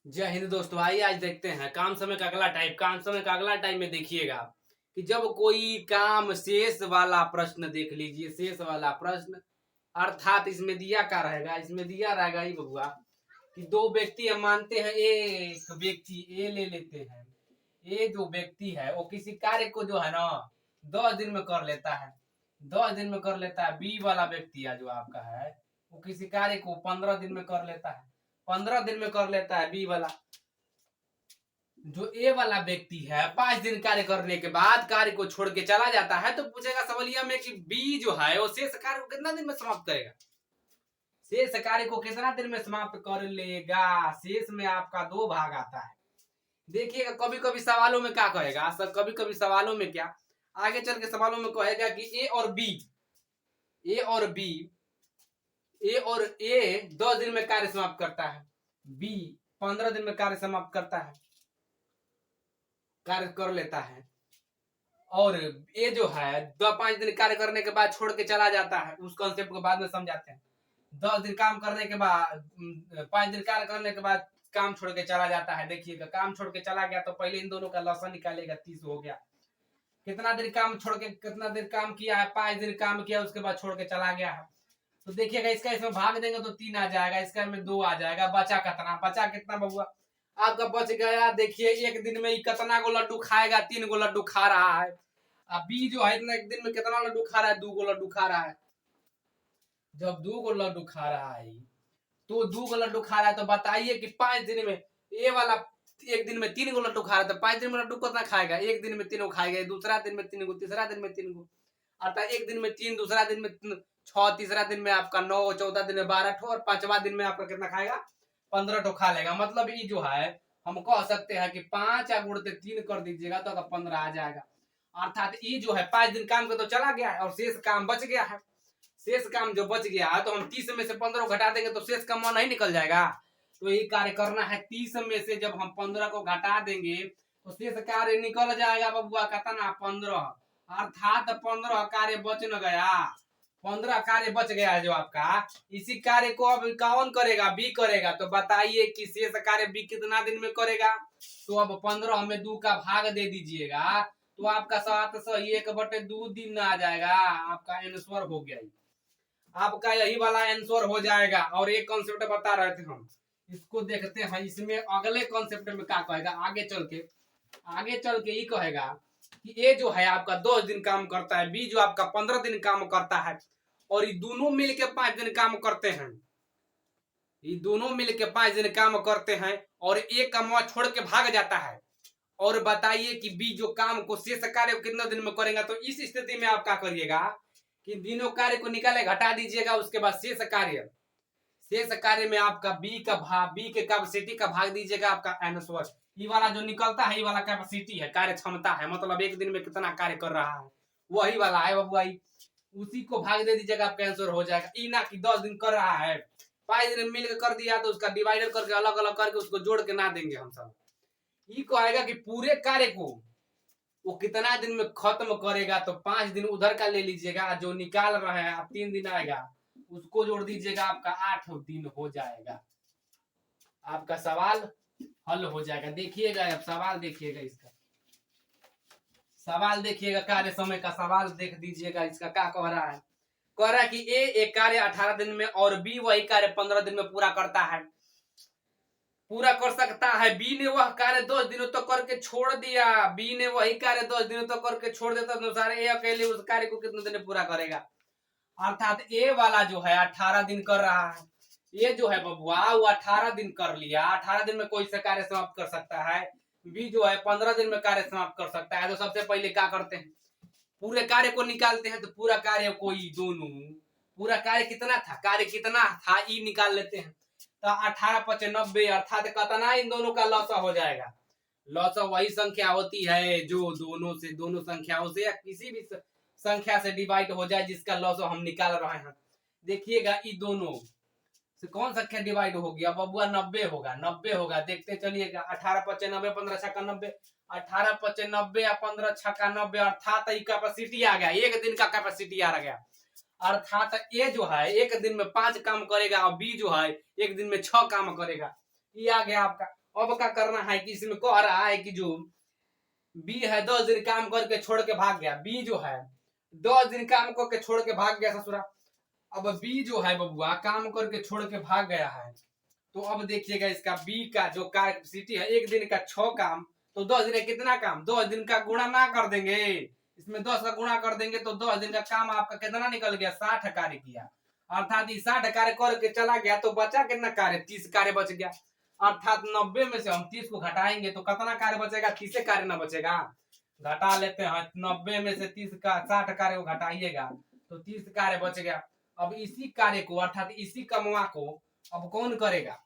जय हिंद दोस्तों। आइए आज देखते हैं काम समय का अगला टाइप। काम समय का अगला टाइप में देखिएगा कि जब कोई काम शेष वाला प्रश्न देख लीजिए। शेष वाला प्रश्न अर्थात इसमें दिया क्या रहेगा? इसमें दिया रहेगा ही बबुआ कि दो व्यक्ति हम मानते हैं, एक व्यक्ति ए ले लेते हैं। ए जो व्यक्ति है वो किसी कार्य को जो है ना 10 दिन में कर लेता है। 10 दिन में कर लेता है। बी वाला व्यक्ति है जो आपका है वो किसी कार्य को 15 दिन में कर लेता है। 15 दिन में कर लेता है बी वाला। जो ए वाला व्यक्ति है 5 दिन कार्य करने के बाद कार्य को छोड़ के चला जाता है, तो पूछेगा सवालिया में कि बी जो है वो शेष कार्य को कितना दिन में समाप्त करेगा? शेष कार्य को कितना दिन में समाप्त कर लेगा? शेष में आपका 2 भाग आता है। देखिएगा कभी कभी सवालों में क्या कहेगा, सब कभी कभी सवालों में क्या आगे चल के सवालों में कहेगा कि ए और बी ए और ए 10 दिन में कार्य समाप्त करता है, बी 15 दिन में कार्य समाप्त करता है, कार्य कर लेता है। और ये जो है 5 दिन कार्य करने के बाद छोड़ के चला जाता है। उस कॉन्सेप्ट को बाद में समझाते हैं। 10 दिन काम करने के बाद 5 दिन कार्य करने के बाद काम छोड़ के चला जाता है। देखिएगा काम छोड़ के चला गया तो पहले इन दोनों का लसन निकालेगा, 30 हो गया। कितना दिन काम छोड़ के कितना दिन काम किया है? 5 दिन काम किया, उसके बाद छोड़ के चला गया है। तो देखिएगा इसका इसमें भाग देंगे तो 3 आ जाएगा, इसका में 2 आ जाएगा। बचा कितना बबुआ? आपका बच गया। देखिए एक दिन में कितना गो लड्डू खाएगा? 3 गो लड्डू खा रहा है। अब बी जो है इतना एक दिन में कितना लड्डू खा रहा है? 2 गो लड्डू खा रहा है। जब 2 गो लड्डू खा रहा है तो 2 गो लड्डू खा रहा है, तो बताइए कि 5 दिन में ए वाला एक दिन में 3 गो लड्डू खा रहा है, तो 5 दिन में लड्डू कितना खाएगा? एक दिन में 3 गो खाएगा, दूसरा दिन में 3 गो, तीसरा दिन में 3 गो। अर्थात एक दिन में 3, दूसरा दिन में 6, तीसरा दिन में आपका 9, चौथा दिन में 12 ठो और 5वां दिन में आपका कितना खाएगा? 15 ठो खा लेगा। मतलब ये जो है हम कह सकते हैं कि 5 गुणते 3 कर दीजिएगा तो 15 आ जाएगा। अर्थात ये जो है 5 दिन काम का तो चला गया है और शेष काम बच गया है। शेष काम जो बच गया है तो हम 30 में से 15 घटा देंगे तो शेष काम नहीं निकल जाएगा। तो ये कार्य करना है। 30 में से जब हम 15 को घटा देंगे तो शेष कार्य निकल जाएगा बबुआ कितना? 15। अर्थात 15 कार्य बच न गया। 15 कार्य बच गया है जो आपका। इसी कार्य को अब कौन करेगा? बी करेगा। तो बताइए कि शेष कार्य बी कितना दिन में करेगा? तो अब 15 में 2 का भाग दे दीजिएगा तो आपका 7/1/2 दिन आ जाएगा। आपका आंसर हो गया। आपका यही वाला आंसर हो जाएगा। और एक कॉन्सेप्ट बता रहे थे हम, इसको देखते हैं। इसमें अगले कॉन्सेप्ट में क्या कहेगा आगे चल के ये कहेगा कि ए जो है आपका 10 दिन काम करता है, बी जो आपका 15 दिन काम करता है और ये दोनों मिलके 5 दिन काम करते हैं। ये दोनों मिलके 5 दिन काम करते हैं और एक कमवा छोड़ के भाग जाता है। और बताइए कि बी जो काम को शेष कार्य को कितने दिन में करेगा? तो इस स्थिति में आप क्या करिएगा कि तीनों कार्य को निकाले, घटा दीजिएगा। उसके बाद शेष कार्य में आपका बी के कैपेसिटी का भाग दीजिएगा। आपका आंसर ये वाला जो निकलता है, ये वाला कैपेसिटी है, कार्य क्षमता है, मतलब एक दिन में कितना कार्य कर रहा है वही वाला है बबुआ। उसी को भाग दे दीजिएगा, आपका आंसर हो जाएगा। ई ना कि 10 दिन कर रहा है, 5 दिन मिलकर कर दिया तो उसका डिवाइडर करके अलग अलग करके उसको जोड़ के ना देंगे हम सब। ये कहेगा कि पूरे कार्य को वो कितना दिन में खत्म करेगा? तो 5 दिन उधर का ले लीजिएगा, जो निकाल रहे हैं आप 3 दिन आएगा उसको जोड़ दीजिएगा, आपका 8 दिन हो जाएगा। आपका सवाल हल हो जाएगा। देखिएगा अब सवाल देखिएगा, इसका सवाल देखिएगा, कार्य समय का सवाल देख दीजिएगा। इसका क्या कह रहा है? कह रहा है कि ए एक कार्य 18 दिन में और बी वही कार्य 15 दिन में पूरा करता है, पूरा कर सकता है। बी ने वह कार्य 10 दिनों तक तो करके छोड़ दिया। बी ने वही कार्य 10 दिनों तक तो करके छोड़ देता अनुसार ए अकेले उस कार्य को कितने दिन में पूरा करेगा? अर्थात ए वाला जो है 18 दिन कर रहा है। ये जो है बबुआ वो 18 दिन कर लिया। 18 दिन में कोई सा कार्य समाप्त कर सकता है। बी जो है 15 दिन में कार्य समाप्त कर सकता है। तो सबसे पहले क्या करते हैं? पूरे कार्य को निकालते हैं। तो पूरा कार्य कोई दोनों पूरा कार्य कितना था? कार्य कितना था ई निकाल लेते हैं। तो 18×5 = 90। अर्थात कितना इन दोनों का लॉस हो जाएगा? लॉस वही संख्या होती है जो दोनों संख्याओं से या किसी भी संख्या से डिवाइड हो जाए जिसका लॉस हम निकाल रहे हैं। देखिएगा ये दोनों से कौन संख्या डिवाइड हो गया बबुआ? 90 होगा। देखते चलिएगा। 18×5 = 90, 15×6 = 90, 18×5 या 15×6 = 90। अर्थात ये कैपेसिटी आ गया, एक दिन का कैपेसिटी आ गया। अर्थात ए जो है एक दिन में 5 काम करेगा और बी जो है एक दिन में 6 काम करेगा। ये आ गया आपका। अब क्या करना है कि इसमें कह रहा है कि जो बी है 10 दिन काम करके छोड़ के भाग गया, बी जो है 10 दिन काम करके छोड़ के भाग गया ससुरा। अब बी जो है बबुआ काम करके छोड़ के भाग गया है, तो अब देखिएगा इसका बी का जो कैपेसिटी है 1 दिन का 6 काम, तो 10 दिन कितना काम, 10 दिन का गुणा ना कर देंगे, इसमें 10 का गुणा कर देंगे तो 10 दिन का काम आपका कितना निकल गया, 60 कार्य किया। अर्थात 60 कार्य करके चला गया तो बचा कितना कार्य, 30 कार्य बच गया। अर्थात 90 में से हम 30 को घटाएंगे तो कितना कार्य बचेगा, 30 कार्य ना बचेगा। घटा लेते हैं 90 में से 30 का 60 कार्य को घटाइएगा तो 30 कार्य बच गया। अब इसी कार्य को अर्थात इसी कमुआ को अब कौन करेगा,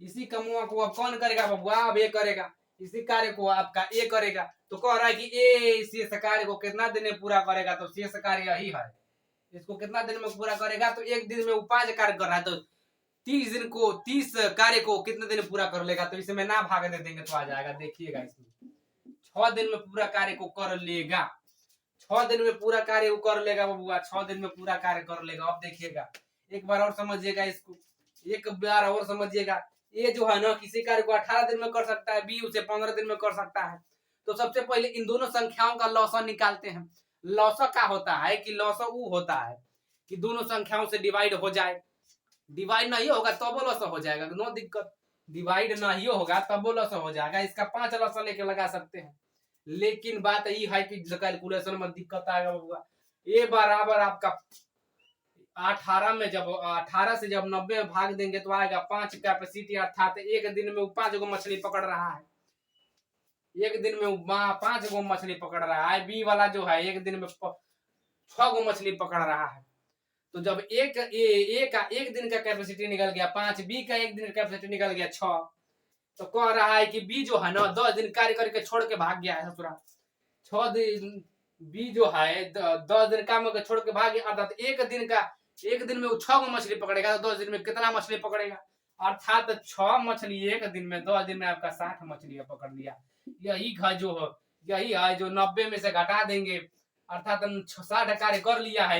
इसी कमुआ को अब कौन करेगा बबुआ, अब ये करेगा, इसी कार्य को आपका ए करेगा। तो कह रहा है कि ए शेष कार्य को कितना दिन में पूरा करेगा, तो शेष कार्य यही है, इसको कितना दिन में पूरा करेगा, तो 1 दिन में वो 5 कार्य कर रहा है, तो 30 दिन को 30 कार्य को कितने दिन में पूरा कर लेगा, तो इसमें ना भाग दे देंगे तो आ जाएगा। देखिएगा इसमें 6 दिन में पूरा कार्य को कर लेगा, 6 दिन में पूरा कार्य को कर लेगा बबुआ, 6 दिन में पूरा कार्य कर लेगा। अब देखिएगा एक बार और समझिएगा इसको, एक बार और समझिएगा। ये जो है ना किसी कार्य को 18 दिन में कर सकता है, बी उसे 15 दिन में कर सकता है। तो सबसे पहले इन दोनों संख्याओं का लौसा निकालते हैं। लौसा क्या होता है कि लौसा वो होता है कि दोनों संख्याओं से डिवाइड हो जाए, डिवाइड नहीं होगा तब तो लौसा हो जाएगा, नो दिक्कत, डिवाइड नहीं होगा तब लौसा हो जाएगा। इसका 5 लौसा लेके लगा सकते हैं, लेकिन बात यही है कि कैलकुलेशन में दिक्कत आएगा बबुआ। ए बराबर आपका 18 में जब 18 से जब 90 में भाग देंगे तो आएगा 5 कैपेसिटी, अर्थात 1 दिन में वो 5 गो मछली पकड़ रहा है, 1 दिन में वो 5 गो मछली पकड़ रहा है। बी वाला जो है 1 दिन में 6 गो मछली पकड़ रहा है। तो जब ए का 1 दिन का कैपेसिटी निकल गया 5, बी का 1 दिन का कैपेसिटी निकल गया 6, तो कह रहा है कि बी जो है ना 10 दिन कार्य करके छोड़ के भाग गया है ससुरा। 6 दिन बी जो है 10 दिन काम करके छोड़ के भाग गया, अर्थात 1 दिन में वो 6 गो मछली पकड़ेगा, तो 10 दिन में कितना मछली पकड़ेगा, अर्थात 6 मछली 1 दिन में, 10 दिन में आपका 60 मछलियां पकड़ लिया। यही है जो 90 में से घटा देंगे, अर्थात 60 कार्य कर लिया है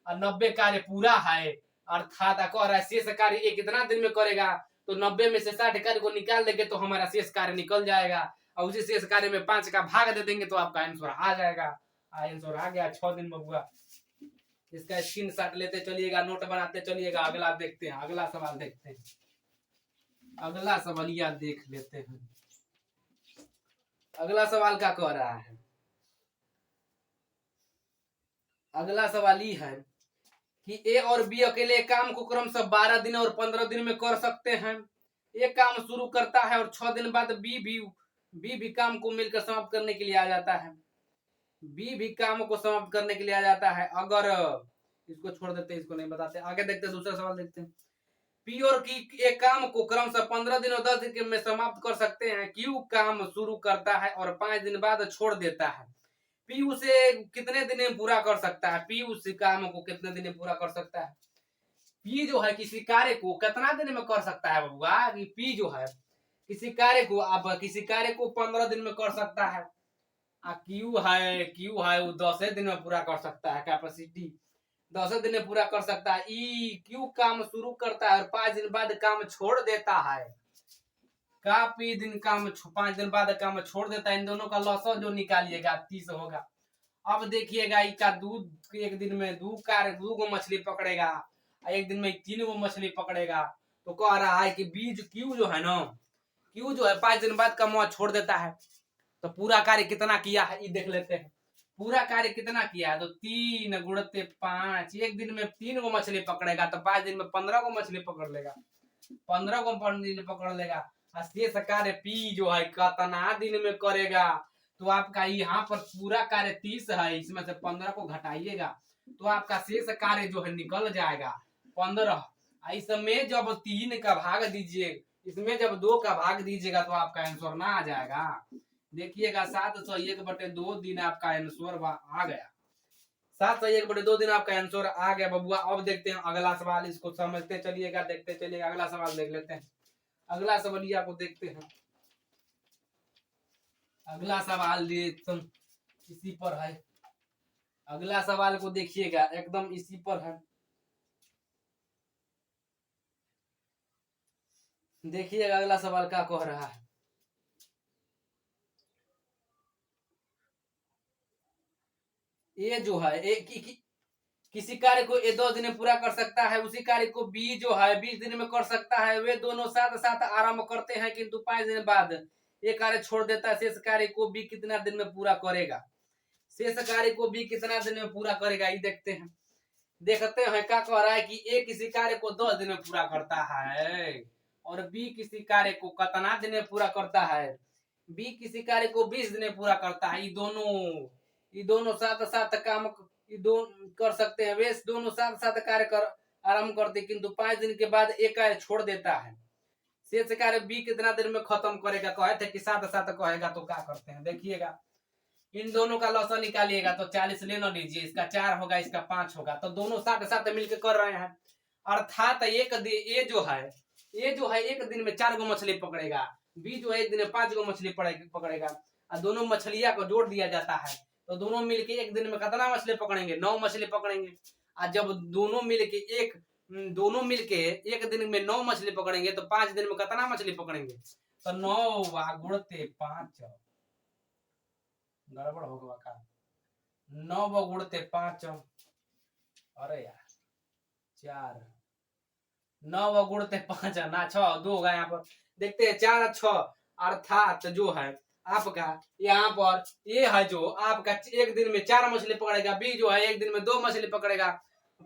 और 90 कार्य पूरा है, अर्थात कह रहा है शेष कार्य ये कितना दिन में करेगा, तो 90 में से 60 कार्य को निकाल देंगे तो हमारा शेष कार्य निकल जाएगा, और उसी शेष कार्य में 5 का भाग दे देंगे तो आपका आंसर आ जाएगा। आंसर आ गया 6 दिन में हुआ। इसका स्क्रीनशॉट लेते चलिएगा, नोट बनाते चलिएगा। अगला देखते हैं, अगला सवाल देखते हैं, अगला सवालिया देख लेते हैं। अगला सवाल क्या कह रहा है, अगला सवाल ये है कि ए और बी अकेले काम को क्रमशः 12 दिन और 15 दिन में कर सकते हैं। ए काम शुरू करता है और 6 दिन बाद बी भी काम को मिलकर समाप्त करने के लिए आ जाता है, बी भी काम को समाप्त करने के लिए आ जाता है। अगर इसको छोड़ देते हैं, इसको नहीं बताते, आगे देखते हैं, दूसरा सवाल देखते हैं। पी और की एक काम को क्रमशः 15 दिन और 10 दिन में समाप्त कर सकते हैं। क्यू काम शुरू करता है और 5 दिन बाद छोड़ देता है। पी उसे कितने दिन में पूरा कर सकता है, पी उस काम को कितने दिन में पूरा कर सकता है। पी जो है किसी कार्य को कितना दिन में कर सकता है बबुआ, कि पी जो है किसी कार्य को, अब किसी कार्य को 15 दिन में कर सकता है, क्यू है वो 10 दिन में पूरा कर सकता है, कैपेसिटी 10 दिन में पूरा कर सकता है। ई क्यू काम शुरू करता है और 5 दिन बाद काम छोड़ देता है, काफी दिन काम 5 दिन बाद काम छोड़ देता है। इन दोनों का लॉस जो निकालिएगा 30 होगा। अब देखिएगा इसका दूध 1 दिन में 2 गो मछली पकड़ेगा, 1 दिन में 3 गो मछली पकड़ेगा। तो कह रहा है कि बीज क्यू जो है ना, क्यू जो है 5 दिन बाद कमवा छोड़ देता है, तो पूरा कार्य कितना किया है ये देख लेते हैं। पूरा कार्य कितना किया है, तो 3 गुणते 5, 1 दिन में 3 गो मछली पकड़ेगा तो 5 दिन में 15 गो मछली पकड़ लेगा, 15 गो पकड़ लेगा। शेष कार्य पी जो है कितना दिन में करेगा, तो आपका यहाँ पर पूरा कार्य 30 है, इसमें से 15 को घटाइएगा तो आपका शेष कार्य जो है निकल जाएगा 15। इसमें जब 3 का भाग दीजिए, इसमें जब 2 का भाग दीजिएगा तो आपका आंसर ना आ जाएगा। देखिएगा 701/2 दिन आपका आंसर आ गया, 701/2 दिन आपका आंसर आ गया बबुआ। अब देखते हैं अगला सवाल, इसको समझते चलिएगा, देखते चलिएगा। अगला सवाल देख लेते हैं, अगला सवालिया को देखते हैं। अगला सवाल इसी पर है, अगला सवाल को देखिएगा एकदम इसी पर है। देखिएगा अगला सवाल क्या कह रहा है। ए जो है किसी कार्य को ए 2 दिन में पूरा कर सकता है, उसी कार्य को बी जो है 20 दिन में कर सकता है। वे दोनों साथ साथ आरंभ करते हैं, किंतु 5 दिन बाद ये कार्य छोड़ देता है। शेष कार्य को बी कितना दिन में पूरा करेगा? शेष कार्य को बी कितना दिन में पूरा करेगा, ये देखते हैं। देखते हैं क्या कह रहा है कि ए किसी कार्य को 10 दिन में पूरा करता है और बी किसी कार्य को कितना दिन में पूरा करता है? बी किसी कार्य को 20 दिन में पूरा करता है। ये दोनों साथ साथ काम ये दोनों कर सकते हैं। वे दोनों साथ साथ कार्य कर आरंभ करते, किंतु 5 दिन के बाद एक कार्य छोड़ देता है। शेष कार्य बी कितना दिन में खत्म करेगा? कहे थे कि साथ साथ कहेगा, तो क्या करते हैं देखिएगा। इन दोनों का लॉस निकालिएगा तो 40 ले लो लीजिए, इसका 4 होगा, इसका 5 होगा, तो दोनों साथ साथ मिलकर कर रहे हैं। अर्थात ये जो है एक दिन में 4 गो मछली पकड़ेगा, बी जो है एक दिन में 5 गो मछली पकड़ेगा। और दोनों मछलियां को जोड़ दिया जाता है, तो दोनों मिलके एक दिन में कितना मछली पकड़ेंगे? 9 मछली पकड़ेंगे। और जब दोनों मिलके एक दिन में 9 मछली पकड़ेंगे, तो 5 दिन में कितना मछली पकड़ेंगे? तो 9 गुणते 5, गड़बड़ हो गया का? 9 गुणते 5, अरे यार 4, 9 गुणते 5 ना 6, 2 होगा यहाँ पर। देखते हैं 4 6, अर्थात जो है आपका यहाँ पर ये है जो आपका एक दिन में 4 मछली पकड़ेगा, बी जो है एक दिन में 2 मछली पकड़ेगा।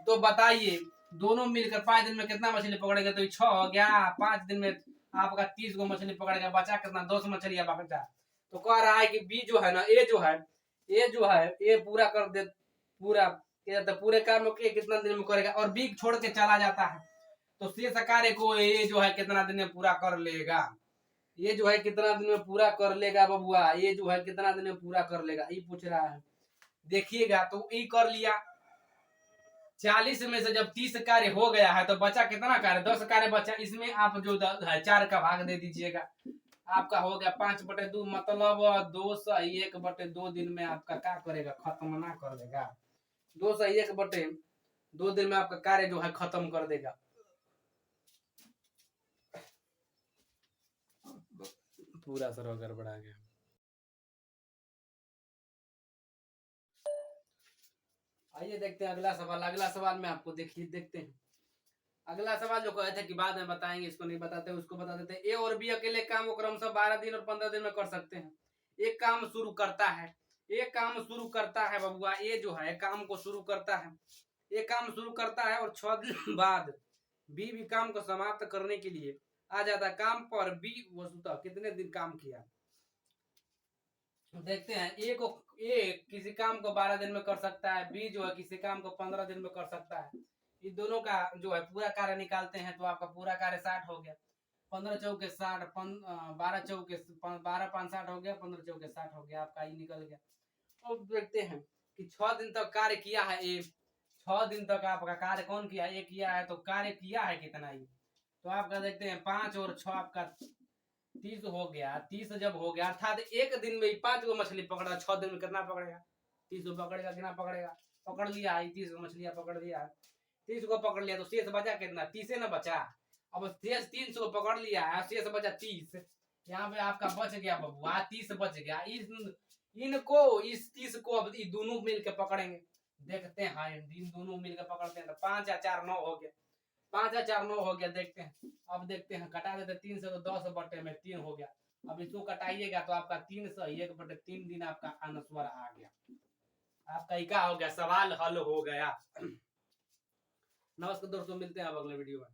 तो बताइए दोनों मिलकर 5 दिन में कितना मछली पकड़ेगा? तो 6 हो गया। 5 दिन में आपका 30 गो मछली पकड़ेगा, बचा कितना? 2 मछलियां बचा। तो कह रहा है कि बी जो है ना, ए जो है ये पूरा कर दे, पूरे काम को कितना दिन में करेगा, और बी छोड़ के चला जाता है। तो शेष कार्य को ये जो है कितना दिन में पूरा कर लेगा? ये जो है कितना दिन में पूरा कर लेगा बबुआ? ये जो है कितना दिन में पूरा कर लेगा, ये पूछ रहा है। देखिएगा तो ये कर लिया। 40 में से जब 30 कार्य हो गया है, तो बचा कितना कार्य? 10 कार्य बचा। इसमें आप जो 4 का भाग दे दीजिएगा, आपका हो गया 5/2, मतलब 201/2 दिन में आपका क्या करेगा? खत्म ना कर देगा। 201/2 दिन में आपका कार्य जो है खत्म कर देगा। पूरा सर गड़बड़ा गया। आइए देखते हैं अगला सवाल। अगला सवाल में आपको देखते हैं। अगला सवाल जो कहे थे कि बाद में बताएंगे, इसको नहीं बताते, उसको बता देते हैं। ए और बी अकेले काम को क्रमशः 12 दिन और 15 दिन में कर सकते हैं। एक काम शुरू करता है, एक काम शुरू करता है बबुआ। ए जो है काम को शुरू करता है, एक काम शुरू करता है और 6 दिन बाद बी भी काम को समाप्त करने के लिए आ जाता। काम पर बी वस्तुतः कितने दिन काम किया? देखते हैं। ए किसी काम को 12 दिन में कर सकता है, बी जो है किसी काम को 15 दिन में कर सकता है। इन दोनों का जो है पूरा कार्य निकालते हैं, तो आपका पूरा कार्य 60 हो गया। 15 चौके 60, 12 चौके 12 5 60 हो गया, 15 चौके 60 हो गया, आपका ये निकल गया। अब देखते हैं कि 6 दिन तक कार्य किया है ए। 6 दिन तक आपका कार्य कौन किया? ए किया है। तो कार्य किया है कितना ही? तो आपका देखते हैं 5 और 6 आपका 30 हो गया। 30 जब हो गया, अर्थात एक दिन में 5 गो मछली पकड़ा, 6 दिन में कितना पकड़ेगा? 30 गो पकड़ेगा, कितना पकड़ेगा? पकड़ लिया है 30 गो मछलियां पकड़ लिया है। 30 को पकड़ लिया, तो शेष बचा कितना? 30 ना बचा। अब शेष 300 को पकड़ लिया है, शेष बचा 30। यहाँ पे आपका बच गया बबुआ 30 बच गया। इस 30 को अब दोनों मिलकर पकड़ेंगे। देखते हैं इन दोनों मिलकर पकड़ते हैं, तो 5 या 4 9 हो गया। 5 या 4 9 हो गया। देखते हैं, अब देखते हैं, कटा देते 3 से, तो 10/3 हो गया। अब इसको कटाइएगा तो आपका 301/3 दिन आपका अनुस्वर आ गया। आपका क्या हो गया? सवाल हल हो गया। नमस्कार दोस्तों, मिलते हैं अब अगले वीडियो में।